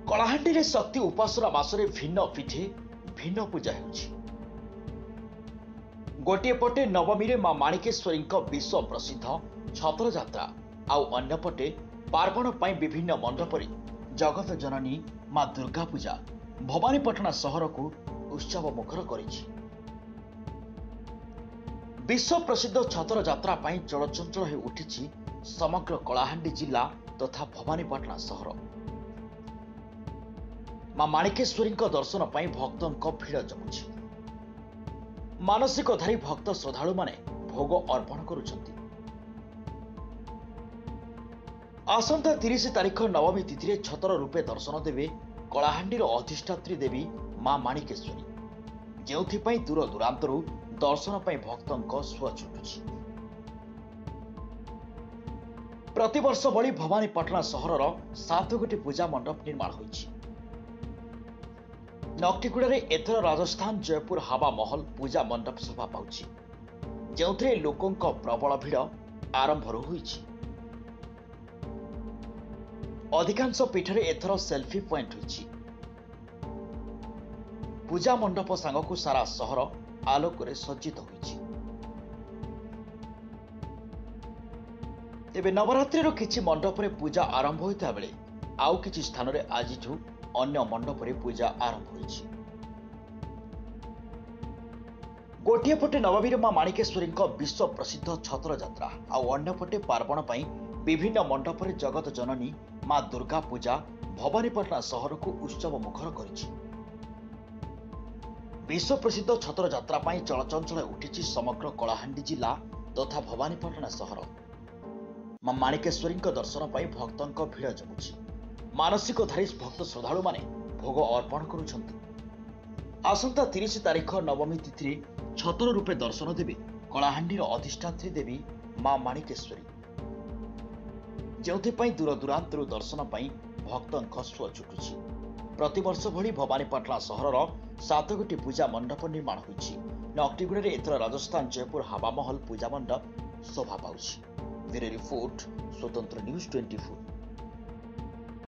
କଳାହାଣ୍ଡିରେ ଶକ୍ତି ଉପାସନା ମାସରେ ଭିନ୍ନ ପିଠେ ଭିନ୍ନ ପୂଜା ହେଉଛି। ଗୋଟିଏ ପଟେ ନବମୀରେ ମା ମାଣିକେଶ୍ୱରୀଙ୍କ ବିଶ୍ୱ ପ୍ରସିଦ୍ଧ ଛତ୍ର ଯାତ୍ରା, ଆଉ ଅନ୍ୟପଟେ ପାର୍ବଣ ପାଇଁ ବିଭିନ୍ନ ମଣ୍ଡପରେ ଜଗତ ଜନନୀ ମା ଦୁର୍ଗା ପୂଜା ଭବାନୀପାଟଣା ସହରକୁ ଉତ୍ସବ ମୁଖର କରିଛି। ବିଶ୍ୱ ପ୍ରସିଦ୍ଧ ଛତ୍ର ଯାତ୍ରା ପାଇଁ ଚଳଚଞ୍ଚଳ ହୋଇ ଉଠିଛି ସମଗ୍ର କଳାହାଣ୍ଡି ଜିଲ୍ଲା ତଥା ଭବାନୀପାଟଣା ସହର। ମା ମାଣିକେଶ୍ୱରୀଙ୍କ ଦର୍ଶନ ପାଇଁ ଭକ୍ତଙ୍କ ଭିଡ଼ ଜମୁଛି। ମାନସିକଧାରୀ ଭକ୍ତ ଶ୍ରଦ୍ଧାଳୁମାନେ ଭୋଗ ଅର୍ପଣ କରୁଛନ୍ତି। ଆସନ୍ତା 30 ତାରିଖ ନବମୀ ତିଥିରେ ଛତ୍ର ରୂପେ ଦର୍ଶନ ଦେବେ କଳାହାଣ୍ଡିର ଅଧିଷ୍ଠାତ୍ରୀ ଦେବୀ ମା ମାଣିକେଶ୍ୱରୀ, ଯେଉଁଥିପାଇଁ ଦୂର ଦୂରାନ୍ତରୁ ଦର୍ଶନ ପାଇଁ ଭକ୍ତଙ୍କ ସୁଅ ଛୁଟୁଛି। ପ୍ରତିବର୍ଷ ଭଳି ଭବାନୀପାଟଣା ସହରର 7 ଗୋଟି ପୂଜା ମଣ୍ଡପ ନିର୍ମାଣ ହୋଇଛି। ନକ୍ଟିଗୁଡ଼ାରେ ଏଥର ରାଜସ୍ଥାନ ଜୟପୁର ହାବା ମହଲ ପୂଜା ମଣ୍ଡପ ଶୋଭା ପାଉଛି, ଯେଉଁଥିରେ ଲୋକଙ୍କ ପ୍ରବଳ ଭିଡ଼ ଆରମ୍ଭରୁ ହୋଇଛି। ଅଧିକାଂଶ ପୀଠରେ ଏଥର ସେଲ୍ଫି ପଏଣ୍ଟ ହୋଇଛି। ପୂଜା ମଣ୍ଡପ ସାଙ୍ଗକୁ ସାରା ସହର ଆଲୋକରେ ସଜ୍ଜିତ ହୋଇଛି। ତେବେ ନବରାତ୍ରିର କିଛି ମଣ୍ଡପରେ ପୂଜା ଆରମ୍ଭ ହୋଇଥିବା ବେଳେ ଆଉ କିଛି ସ୍ଥାନରେ ଆଜିଠୁ ଅନ୍ୟ ମଣ୍ଡପରେ ପୂଜା ଆରମ୍ଭ ହୋଇଛି। ଗୋଟିଏ ପଟେ ନବମୀରେ ମା ମାଣିକେଶ୍ୱରୀଙ୍କ ବିଶ୍ୱ ପ୍ରସିଦ୍ଧ ଛତ୍ର ଯାତ୍ରା, ଆଉ ଅନ୍ୟପଟେ ପାର୍ବଣ ପାଇଁ ବିଭିନ୍ନ ମଣ୍ଡପରେ ଜଗତ ଜନନୀ ମା ଦୁର୍ଗା ପୂଜା ଭବାନୀପାଟଣା ସହରକୁ ଉତ୍ସବ ମୁଖର କରିଛି। ବିଶ୍ୱ ପ୍ରସିଦ୍ଧ ଛତ୍ର ଯାତ୍ରା ପାଇଁ ଚଳଚଞ୍ଚଳ ଉଠିଛି ସମଗ୍ର କଳାହାଣ୍ଡି ଜିଲ୍ଲା ତଥା ଭବାନୀପାଟଣା ସହର। ମା ମାଣିକେଶ୍ୱରୀଙ୍କ ଦର୍ଶନ ପାଇଁ ଭକ୍ତଙ୍କ ଭିଡ଼ ଜମୁଛି। ମାନସିକଧାରୀ ଭକ୍ତ ଶ୍ରଦ୍ଧାଳୁମାନେ ଭୋଗ ଅର୍ପଣ କରୁଛନ୍ତି। ଆସନ୍ତା 30 ତାରିଖ ନବମୀ ତିଥିରେ ଛତ୍ର ରୂପେ ଦର୍ଶନ ଦେବେ କଳାହାଣ୍ଡିର ଅଧିଷ୍ଠାତ୍ରୀ ଦେବୀ ମା ମାଣିକେଶ୍ୱରୀ, ଯେଉଁଥିପାଇଁ ଦୂର ଦୂରାନ୍ତରୁ ଦର୍ଶନ ପାଇଁ ଭକ୍ତଙ୍କ ସୁଅ ଛୁଟୁଛି। ପ୍ରତିବର୍ଷ ଭଳି ଭବାନୀପାଟଣା ସହରର 7 ଗୋଟି ପୂଜା ମଣ୍ଡପ ନିର୍ମାଣ ହୋଇଛି। ନକ୍ଟିଗୁଡ଼ାରେ ଏଥର ରାଜସ୍ଥାନ ଜୟପୁର ହାବା ମହଲ ପୂଜା ମଣ୍ଡପ ଶୋଭା ପାଉଛି। ବ୍ୟୁରୋ ରିପୋର୍ଟ, ସ୍ୱତନ୍ତ୍ର ନ୍ୟୁଜ୍ 24।